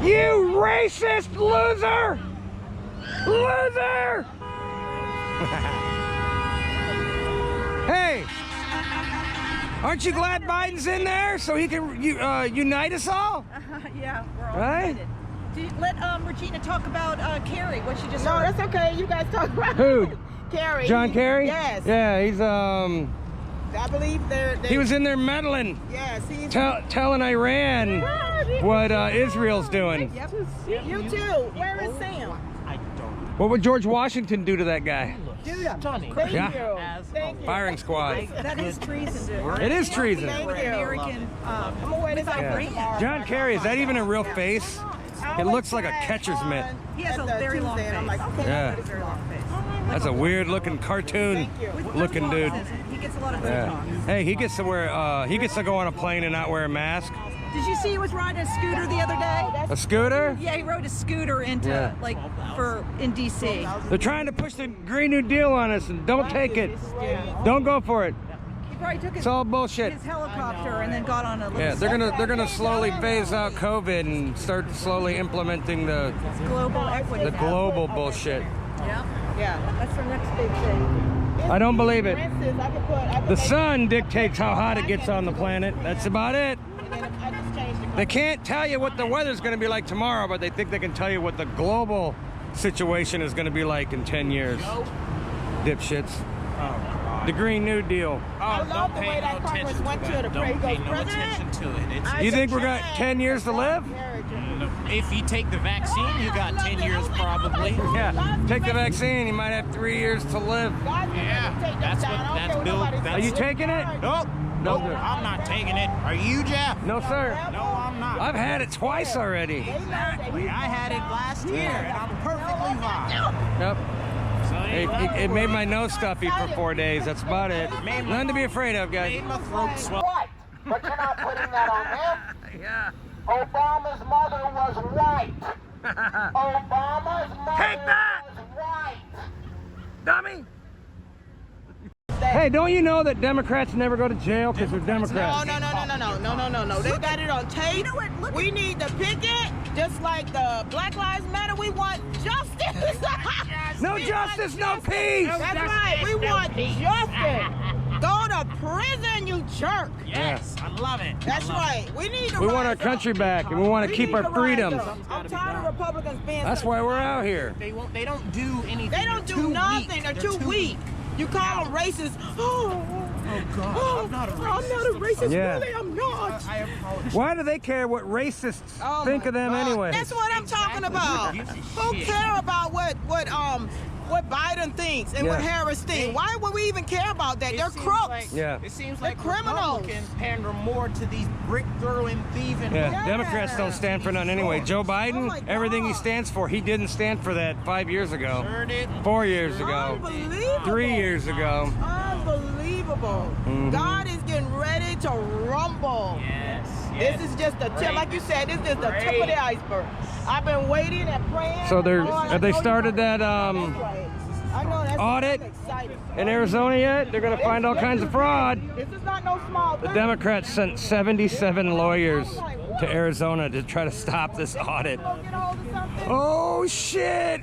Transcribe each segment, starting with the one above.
You racist loser! Loser! Hey, aren't you glad Biden's in there so he can unite us all? Yeah, we're all Right? excited. Let Regina talk about Kerry, what she just No, heard. that's okay. You guys talk about Who? Kerry. John Kerry? Yes. Yeah, he's I believe he was in there meddling, Yes, he's. telling Iran what Israel's doing. Yep. You too. Where is Sam? What would George Washington do to that guy? Stunning. Thank Yeah. you. Thank you. Firing squad. That is treason. It is treason. Thank For you. American. I'm gonna wear this out for Yeah. tomorrow. John Kerry, is that even a real face? It looks like a catcher's mitt. He has a very long face. I'm like, okay. Yeah. Very long face. That's a weird looking cartoon looking dude. He gets a lot of Yeah. Botox. Hey, he gets to wear he gets to go on a plane and not wear a mask. Did you see he was riding a scooter the other day? A scooter? Yeah, he rode a scooter into in DC. They're trying to push the Green New Deal on us and don't take it. Don't go for it. He probably took It's all bullshit. his helicopter and then got on a little Yeah, they're gonna slowly phase out COVID and start slowly implementing the global equity. global bullshit. Yeah. Yeah. That's our next big thing. I don't believe it. Princess, I can put. I can The make- sun dictates how hot it gets on the planet. That's about it. And then I just changed the They can't tell you what the weather's going to be like tomorrow, but they think they can tell you what the global situation is going to be like in 10 years. Dipshits. The Green New Deal. I love the way that Congress went to the Don't pay no president. attention to it. It's, You think we're got 10 years to live? if you take the vaccine, you got 10 years probably. Yeah. Take the vaccine, you might have 3 years to live. Yeah, that's Bill. Are you taking it? Nope. No, Nope. sir. I'm not taking it. Are you, Jeff? No, sir. No, I'm not. I've had it twice already. Exactly. I had it last year, and I'm perfectly fine. Yep. So It made my nose stuffy for 4 days. That's about it. Nothing to be afraid of, guys. made my throat swell. White, but you're not putting that on them. Yeah. Obama's mother was white. Obama's mother Take that! was white. Dummy! Hey, don't you know that Democrats never go to jail because they're No, Democrats? no. They got it on tape. You know what? Look We need to pick it, just like the Black Lives Matter. We want justice. No justice, no peace! That's right. We want justice. Go to prison, you jerk. Yes, I love it. That's right. We need to We want our rise country up. back and we want to We keep need our to rise freedoms. up. I'm tired of Republicans being. That's so why we're quiet. out here. They won't. They don't do anything. They don't They're do too nothing. weak. They're too weak. You call them racist. Oh God, I'm not a racist. I'm not a racist. Yeah. Really, I'm not. I apologize. Why do they care what racists Oh think my of them God. anyway? That's what I'm talking about. Gives a Who shit. care about what Biden thinks and what Yeah. Harris thinks? Why would we even care about that? It They're seems crooks. like- Yeah. It seems They're like criminals. Republicans pander more to these brick throwing, thieving. Yeah, Yeah. Democrats don't stand for none anyway. Joe Biden, Oh my God. everything he stands for, he didn't stand for that 5 years ago, Sure did. 4 years ago, Unbelievable. 3 years ago. Unbelievable. Mhm. God is getting ready to rumble. Yes. This is just the tip, like you said, this is the tip of the iceberg. I've been waiting and praying. So they're- Lord, I have they know you started know that, that's right. I know that's audit I'm excited. In Arizona yet? They're going to find all kinds of fraud. This is not no small The thing. Democrats sent 77 lawyers to Arizona to try to stop this audit. Go get a hold of something. Oh shit!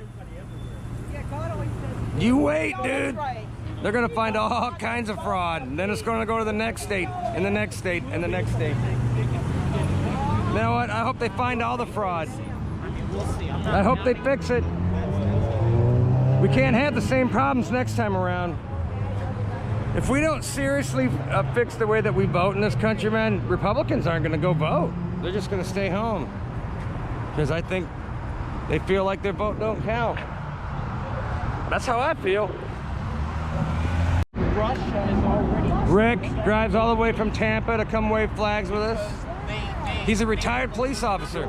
Yeah, God always says. You wait, No, that's dude. right. They're gonna find all kinds of fraud, and then it's gonna go to the next state, and the next state, and the next state. You know what? I hope they find all the fraud. I hope they fix it. We can't have the same problems next time around. If we don't seriously fix the way that we vote in this country, man, Republicans aren't gonna go vote. They're just gonna stay home. Because I think they feel like their vote don't count. That's how I feel. Russia is already. Rick drives all the way from Tampa to come wave flags with us. He's a retired police officer.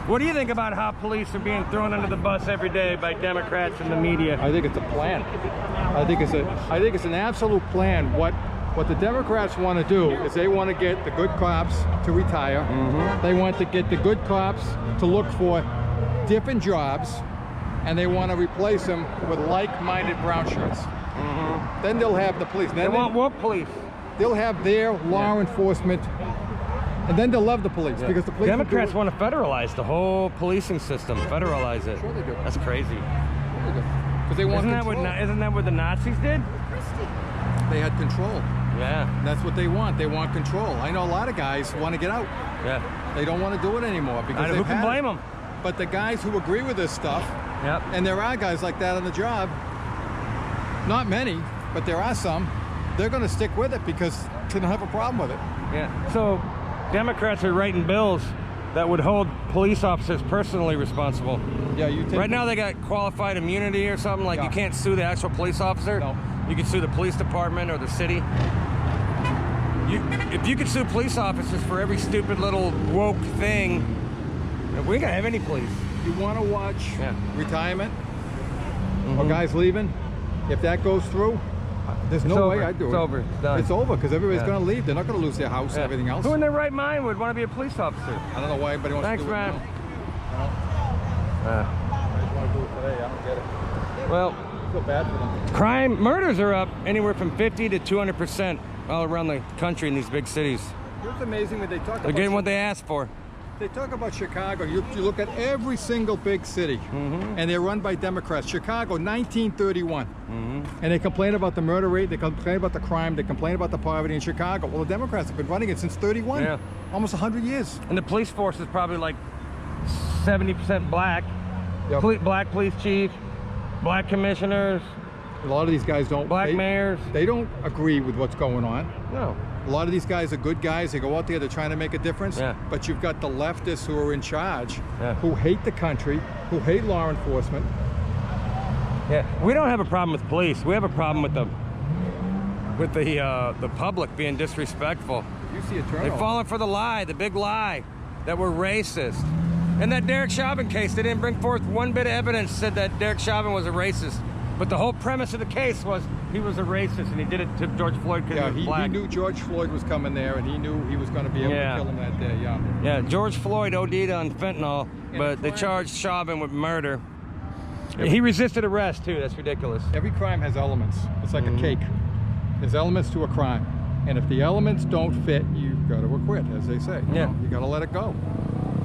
What do you think about how police are being thrown under the bus every day by Democrats and the media? I think it's a plan. I think it's an absolute plan. What the Democrats want to do is they want to get the good cops to retire. They want to get the good cops to look for different jobs, and they want to replace them with like-minded brown shirts. Then they'll have the police. They Then want woke police. they'll have their law enforcement And then they'll love the police because the police. Democrats want to federalize the whole policing system, federalize it. Sure they do. That's crazy. Because they want control. Isn't that what the Nazis did? They had control. Yeah. That's what they want. They want control. I know a lot of guys want to get out. Yeah. They don't want to do it anymore because Who can blame them? But the guys who agree with this stuff, Yep. and there are guys like that on the job, not many, but there are some, they're going to stick with it because they don't have a problem with it. Yeah. So Democrats are writing bills that would hold police officers personally responsible. Yeah, you take Right now they got qualified immunity or something, like you Yeah. can't sue the actual police officer. No. You can sue the police department or the city. If you could sue police officers for every stupid little woke thing, we ain't gonna have any police. You want to watch Yeah. retirement or guys leaving? If that goes through, there's It's no over. way I'd do it. It's over. It's done. It's over because everybody's Yeah. going to leave. They're not going to lose their house and everything else. Who in their right mind would want to be a police officer? I don't know why everybody wants Thanks, to do man. it. Uh, I just want to do it today. I don't get it. well, I feel bad for them. murders are up anywhere from 50 to 200% all around the country in these big cities. It's amazing when they talk They're about getting what they asked for. They talk about Chicago. You look at every single big city, and they're run by Democrats. Chicago, 1931. And they complain about the murder rate, they complain about the crime, they complain about the poverty in Chicago. Well, the Democrats have been running it since 31, Yeah. almost 100 years. And the police force is probably like 70% black. Yep. Black police chief, black commissioners, A lot of these guys don't. black mayors. They don't agree with what's going on. No. A lot of these guys are good guys. They go out there, they're trying to make a difference. Yeah. But you've got the leftists who are in charge, Yeah. who hate the country, who hate law enforcement. Yeah, we don't have a problem with police. We have a problem with the public being disrespectful. You see a They've turnover. fallen for the lie, the big lie, that we're racist. And that Derek Chauvin case, they didn't bring forth one bit of evidence that said that Derek Chauvin was a racist. But the whole premise of the case was he was a racist and he did it to George Floyd because Yeah, he was he black. knew George Floyd was coming there, and he knew he was going to be able Yeah. to kill him that day. Yeah. Yeah, George Floyd OD'd on fentanyl, but they crime. charged Chauvin with murder. He resisted arrest too. That's ridiculous. Every crime has elements. It's like a cake. There's elements to a crime, and if the elements don't fit, you've got to acquit, as they say. Yeah. You got to let it go.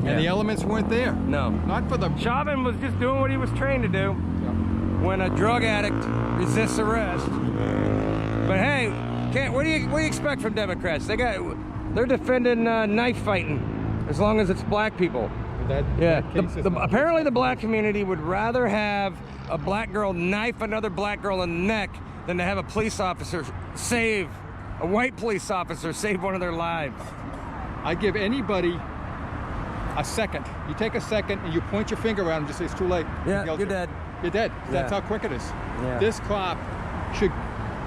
Yeah. And the elements weren't there. No. Not for the. Chauvin was just doing what he was trained to do. Yeah. When a drug addict resists arrest. But hey, what do you expect from Democrats? They're defending knife fighting as long as it's black people. That case is not- Apparently the black community would rather have a black girl knife another black girl in the neck than to have a police officer save a white police officer save one of their lives. I give anybody a second. You take a second and you point your finger at him and just say it's too late. Yeah, guilty. you're dead. You're dead. That's Yeah. how quick it is. Yeah. This cop should,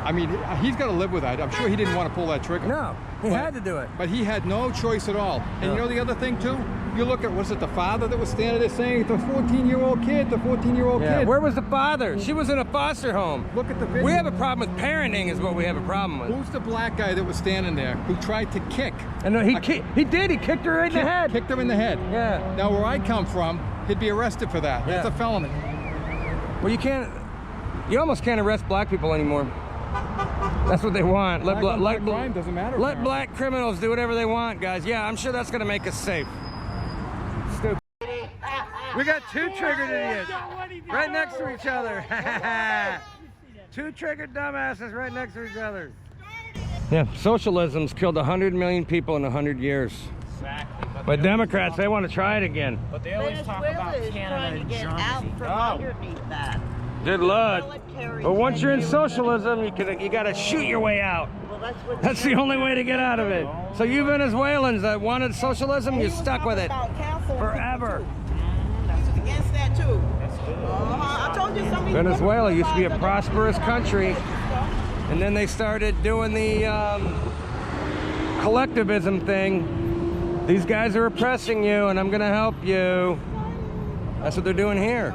I mean, he's got to live with that. I'm sure he didn't want to pull that trigger. No, he But- had to do it. But he had no choice at all. And you know the other thing too? You look at, was it the father that was standing there saying, the 14-year-old kid, the 14-year-old Yeah. kid. Where was the father? She was in a foster home. Look at the video. We have a problem with parenting is what we have a problem with. Who's the black guy that was standing there who tried to kick? And he did. He kicked her right in the head. Kicked her in the head. Yeah. Now where I come from, he'd be arrested for that. That's Yeah. a felony. Well, you almost can't arrest black people anymore. That's what they want. Black on black crime doesn't matter, Let apparently. black criminals do whatever they want, guys. Yeah, I'm sure that's going to make us safe. Stupid. We got two triggered idiots right next to each other. Two triggered dumbasses right next to each other. Yeah, socialism's killed 100 million people in 100 years. Exactly. But Democrats, they want to try it again. But they always talk about Venezuela is Canada trying to and get Germany. out from underneath that. Good luck. Military But once you're in thing. socialism, you got to shoot your way out. Well, that's what That's the only way to get out of it. So you Venezuelans that wanted socialism, He you're was stuck with it talking about counseling forever. people, too. He was against that too. I told you some of these Venezuela used to be a Democrats prosperous are country, and then they started doing the collectivism thing. These guys are oppressing you, and I'm going to help you. That's what they're doing here.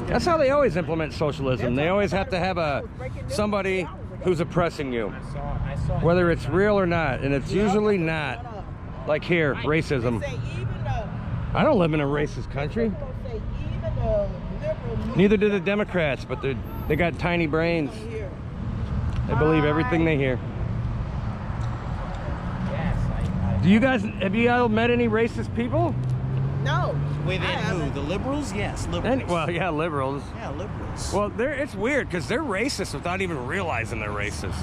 That's how they always implement socialism. They always have to have somebody who's oppressing you, I saw whether it's real or not, and it's usually not. Like here, racism. Say even I don't live in a racist country. say even the liberal Neither do the Democrats, but they got tiny brains. here. They believe everything they hear. Yes, Do you guys, have you all met any racist people? No. Within I who? haven't. The liberals? Yes, liberals. Well, yeah, liberals. Yeah, liberals. Well, it's weird because they're racist without even realizing they're racist.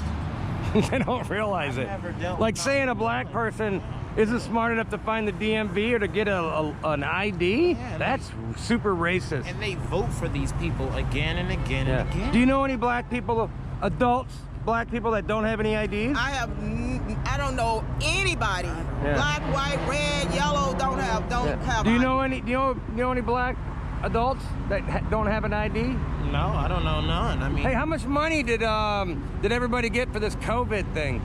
They don't realize it. never dealt Like with saying a black person isn't smart enough to find the DMV or to get an ID, Yeah, that's super racist. And they vote for these people again and again Yeah. and again. Do you know any black people, adults, black people that don't have any IDs? I don't know anybody. Yeah. Black, white, red, yellow, don't have Do you ID. know any? Do you know any black adults that don't have an ID? No, I don't know none. I mean, Hey, how much money did everybody get for this COVID thing?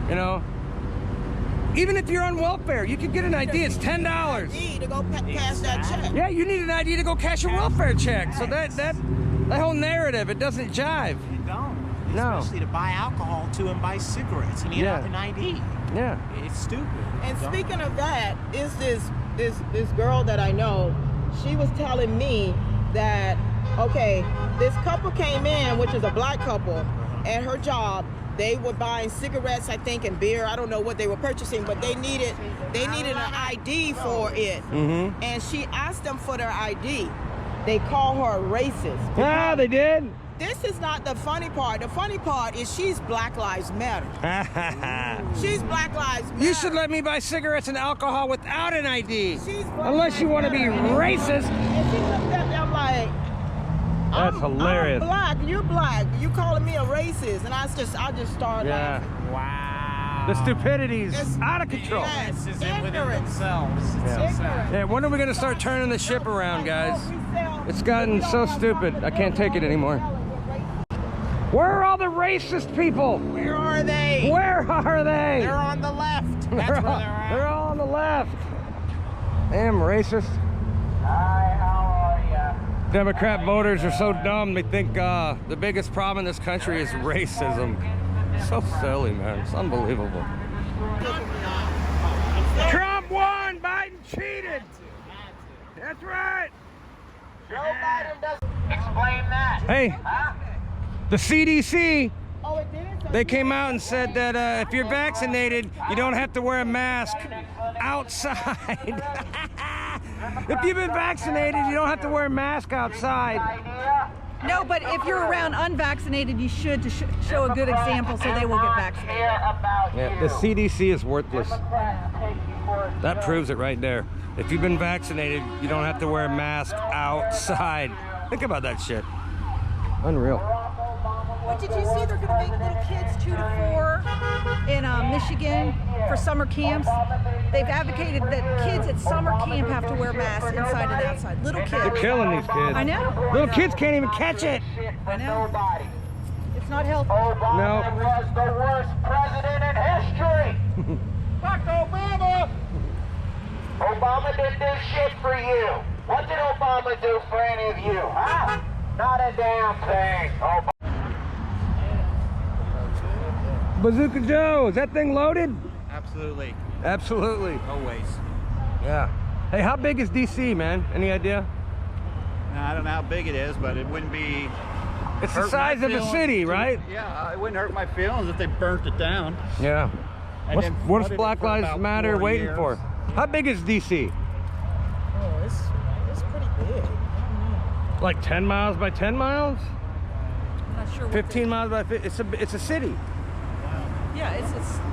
You know, even if you're on welfare, you can get an ID. It's $10. ID to go cash that check. Yeah, you need an ID to go cash your welfare check. So that whole narrative, it doesn't jive. you don't. No. Especially to buy alcohol too and buy cigarettes. You need Yeah. an ID. Yeah. It's stupid. And Don't. speaking of that, is this girl that I know, she was telling me that, okay, this couple came in, which is a black couple, at her job. They were buying cigarettes, I think, and beer. I don't know what they were purchasing, but they needed an ID for it. Mm-hmm. And she asked them for their ID. They call her racist. Ah, they did. This is not the funny part. The funny part is she's Black Lives Matter. She's Black Lives Matter. You should let me buy cigarettes and alcohol without an ID. She's Black Unless you want to Lives be Matter. racist. And she looked at me, I'm like, That's hilarious. I'm black, you're black. You calling me a racist. And I just started Yeah. laughing. Wow. The stupidity's It's- out of control. Yes. This is it within Ignorance. themselves. It's so sad. Yeah, when are we going to start turning the ship around, guys? We sell- It's gotten we don't so have stupid. nothing. I can't take it anymore. We're racist. Where are all the racist people? Where are they? Where are they? They're on the left. That's where they're at. They're all on the left. Damn racist. Hi, how are ya? Democrat voters are so dumb. They think the biggest problem in this country is racism. So silly, man. It's unbelievable. Trump won. Biden cheated. That's right. Joe Biden doesn't explain that. Hey, Huh? the CDC, Oh, it did? they came out and said that if you're vaccinated, you don't have to wear a mask outside. If you've been vaccinated, you don't have to wear a mask outside. Idea? No, but if you're around unvaccinated, you should to show a good example so they will get vaccinated. Care about Yeah, you. the CDC is worthless. Democrats take you for a That joke. proves it right there. If you've been vaccinated, you don't have to wear a mask outside. Think about that shit. Unreal. But did you see they're going to make little kids 2 to 4 in Michigan for summer camps? They've advocated that kids at summer camp have to wear masks inside and outside. Little They're kids. killing these kids. I know. Little kids can't even catch it. I know. Nobody. It's not healthy. Obama No. was the worst president in history. Fuck Obama. Obama didn't do shit for you. What did Obama do for any of you, huh? Not a damn thing. Obama. Bazooka Joe, is that thing loaded? Absolutely. Absolutely. Always. Yeah. Hey, how big is DC, man? Any idea? I don't know how big it is, but it wouldn't be. It's the hurt my size of a feelings city, to- right? Yeah, it wouldn't hurt my feelings if they burnt it down. Yeah. And What's, then what's flooded it Black for Lives about Matter 4 waiting years. for? How big is DC? Oh, it's pretty big. Like 10 miles by 10 miles? I'm not sure. What 15 miles by 15? It's a city. Yeah, it's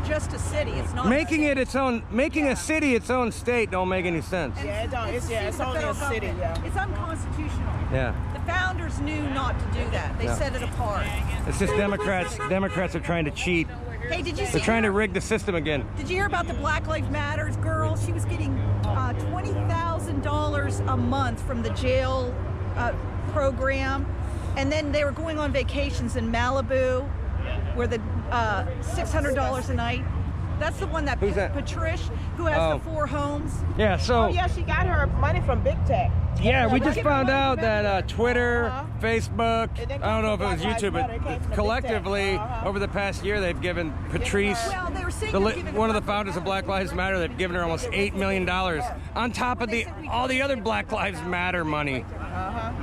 just a city. It's not. Making a city its own state don't make any sense. Yeah, it don't. It's the only a federal city, government. yeah. It's unconstitutional. Yeah. The founders knew not to do that. They Yeah. set it apart. It's just Democrats are trying to cheat. Hey, did you see? They're trying to rig the system again. Did you hear about the Black Lives Matters girl? She was getting $20,000 a month from the jail program, and then they were going on vacations in Malibu, where the $600 a night. That's the one that, Who's that? Patrish, who has Oh. the 4 homes. Yeah, so Oh, yeah, she got her money from Big Tech. yeah, we Yeah, just give found her money out from that Twitter, Uh-huh. Facebook, It didn't I don't come know if from it was Black YouTube, Lives Matter, it came from but the collectively, Big Tech. Uh-huh. over the past year, they've given Patrice, Well, they were saying they're giving one of the Black founders of Lives Black Lives Matter, they've given her almost $8 million on top of all the other Black Lives Matter money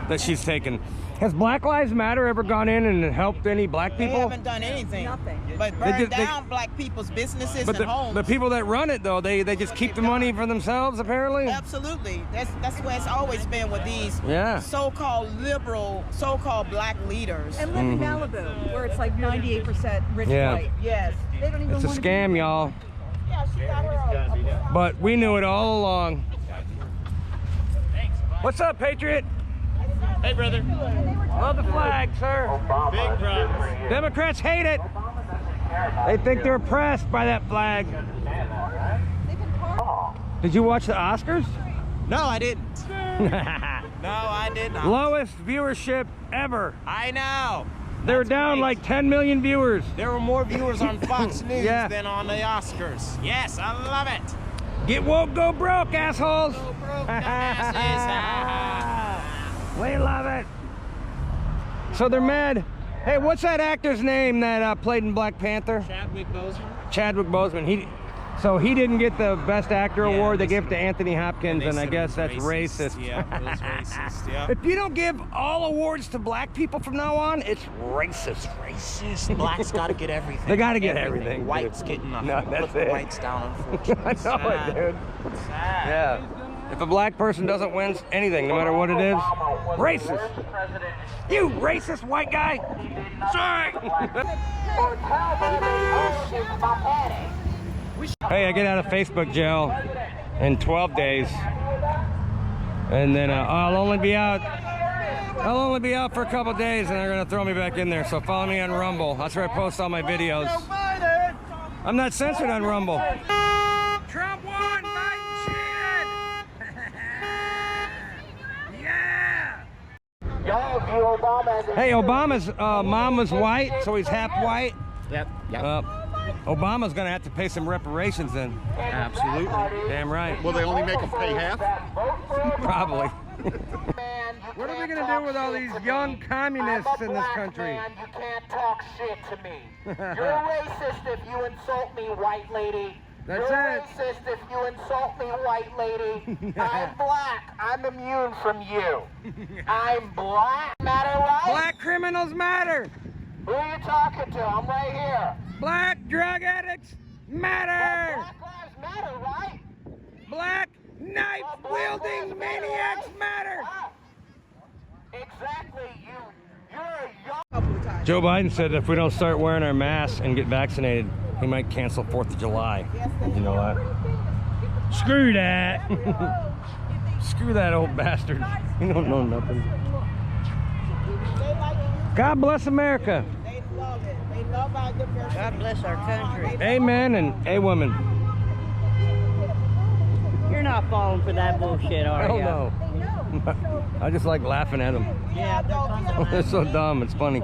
that she's taken. Has Black Lives Matter ever gone in and helped any black They people? haven't done anything. Nothing. But They burn just- they- down black people's businesses But and homes. the people that run it though, they just keep the money for themselves apparently. Absolutely. That's the way it's always been with these Yeah. so-called liberal, so-called black leaders. And live in Malibu, where it's like 98% rich Yeah. white. Yes. They don't even It's a wanna scam, y'all. Yeah, she got her But we knew it all along. What's up, Patriot? Hey, brother. Love the flag, sir. Big problems. Democrats hate it. They think they're oppressed by that flag. They've been part- Did you watch the Oscars? No, I didn't. No, I did not. Lowest viewership ever. I know. They're That's down great. like 10 million viewers. There were more viewers on Fox News Yeah. than on the Oscars. Yes, I love it. Get woke, go broke, assholes. We love it. So they're mad. Hey, what's that actor's name that played in Black Panther? Chadwick Boseman. Chadwick Boseman. So he didn't get the Best Actor Yeah, award. They they gave it to Anthony Hopkins, and I guess that's racist. Yeah, it was racist. Yeah. If you don't give all awards to black people from now on, it's racist. Racist. Blacks got to get everything. They gotta get everything. Whites getting nothing. No, that's Put the it. whites down, unfortunately. I know it, dude. Yeah. If a black person doesn't win anything, no matter what it is, racist. You racist white guy. Sorry. Hey, I get out of Facebook jail in 12 days, and then I'll only be out for a couple days, and they're gonna throw me back in there. So follow me on Rumble. That's where I post all my videos. I'm not censored on Rumble. Trump won. Biden cheated. Yeah. Hey, Obama's mom was white, so he's half white. Yep. Obama's gonna have to pay some reparations then. Absolutely. Damn right. Will they only make them pay half? Probably. What are we gonna do with all these young communists in this country? Man, you can't talk shit to me. You're racist if you insult me, white lady. That's You're it. racist if you insult me, white lady. I'm black. I'm immune from you. I'm black. Matter right? Black criminals matter. Who are you talking to? I'm right here. Black drug addicts matter. Black lives matter, right? Black knife wielding maniacs matter. Ah, exactly. You're a young. couple of times. Joe Biden said if we don't start wearing our masks and get vaccinated, he might cancel 4th of July. Did you know that? Screw that. Screw that old bastard. He don't know nothing. They like it. God bless America. They love it. They love our diversity. God bless our country. Amen and a woman. You're not falling for that bullshit, are Hell you? no. I just like laughing at them. Yeah, they're fun to They're so dumb. It's funny.